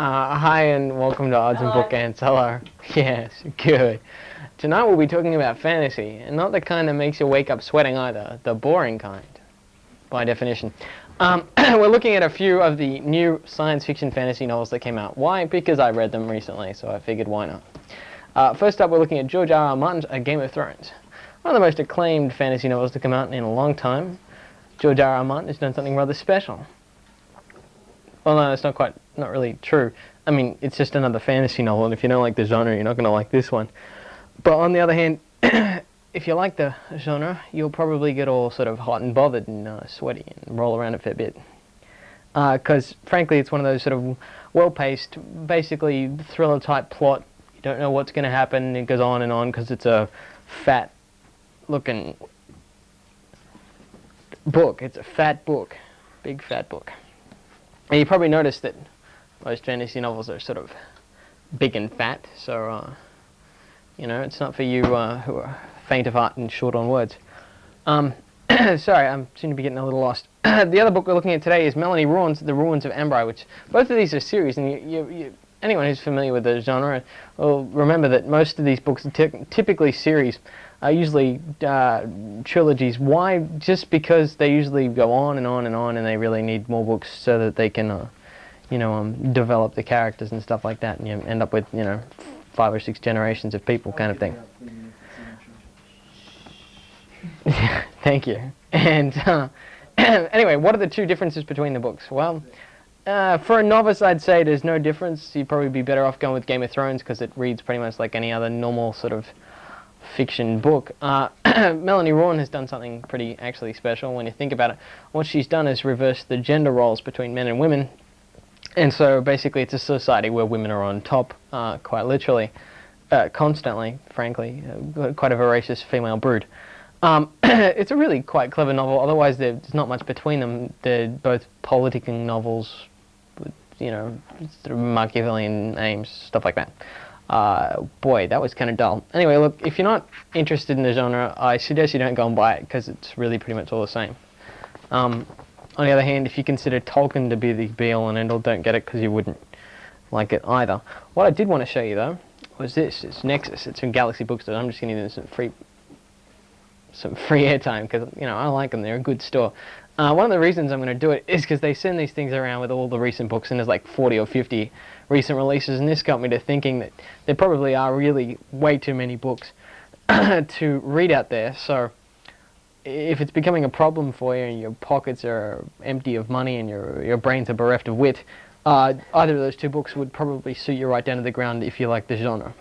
Hi and welcome to Odds and Bookends. Hello. Yes, good. Tonight we'll be talking about fantasy, and not the kind that makes you wake up sweating either, the boring kind, by definition. We're looking at a few of the new science fiction fantasy novels that came out. Why? Because I read them recently, so I figured why not. First up, we're looking at George R. R. Martin's A Game of Thrones. One of the most acclaimed fantasy novels to come out in a long time. George R. R. Martin has done something rather special. Well, no, it's not really true. I mean, it's just another fantasy novel, and if you don't like the genre, you're not going to like this one. But on the other hand, if you like the genre, you'll probably get all sort of hot and bothered and sweaty and roll around a fair bit. Because, frankly, it's one of those sort of well-paced, basically thriller-type plot. You don't know what's going to happen. It goes on and on because it's a fat-looking book. It's a fat book. Big fat book. And you probably noticed that most fantasy novels are sort of big and fat, so, you know, it's not for you who are faint of heart and short on words. Sorry, I seem to be getting a little lost. The other book we're looking at today is Melanie Rawn's The Ruins of Ambri, which both of these are series, and anyone who's familiar with the genre will remember that most of these books are typically series. Usually trilogies. Why? Just because they usually go on and on and on, and they really need more books so that they can, develop the characters and stuff like that, and you end up with, 5 or 6 generations of people, kind of thing. Thank you. And anyway, what are the two differences between the books? Well, for a novice, I'd say there's no difference. You'd probably be better off going with Game of Thrones because it reads pretty much like any other normal sort of fiction book. Melanie Rawn has done something pretty actually special when you think about it. What she's done is reverse the gender roles between men and women, and so basically it's a society where women are on top, quite literally, constantly, frankly, quite a voracious female brood. It's a really quite clever novel, otherwise there's not much between them. They're both politicking novels with, sort of Machiavellian aims, stuff like that. Boy, that was kind of dull. Anyway, look, if you're not interested in the genre, I suggest you don't go and buy it, because it's really pretty much all the same. On the other hand, if you consider Tolkien to be the be-all and end-all, don't get it, because you wouldn't like it either. What I did want to show you, though, was this. It's Nexus. It's from Galaxy Bookstore. I'm just going to give them some free airtime, because, I like them. They're a good store. One of the reasons I'm going to do it is because they send these things around with all the recent books, and there's like 40 or 50 recent releases, and this got me to thinking that there probably are really way too many books to read out there. So if it's becoming a problem for you and your pockets are empty of money and your brains are bereft of wit, either of those two books would probably suit you right down to the ground if you like the genre.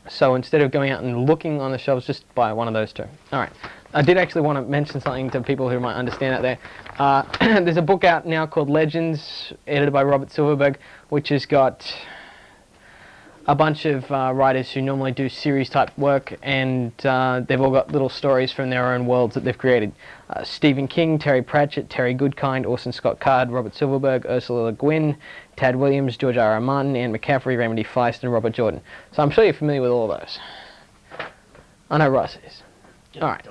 So instead of going out and looking on the shelves, just buy one of those two. Alright, I did actually want to mention something to people who might understand out there. There's a book out now called Legends, edited by Robert Silverberg, which has got a bunch of writers who normally do series-type work, and they've all got little stories from their own worlds that they've created. Stephen King, Terry Pratchett, Terry Goodkind, Orson Scott Card, Robert Silverberg, Ursula Le Guin, Tad Williams, George R. R. Martin, Anne McCaffrey, Raymond D. Feist, and Robert Jordan. So I'm sure you're familiar with all those. I know Ross is. Alright.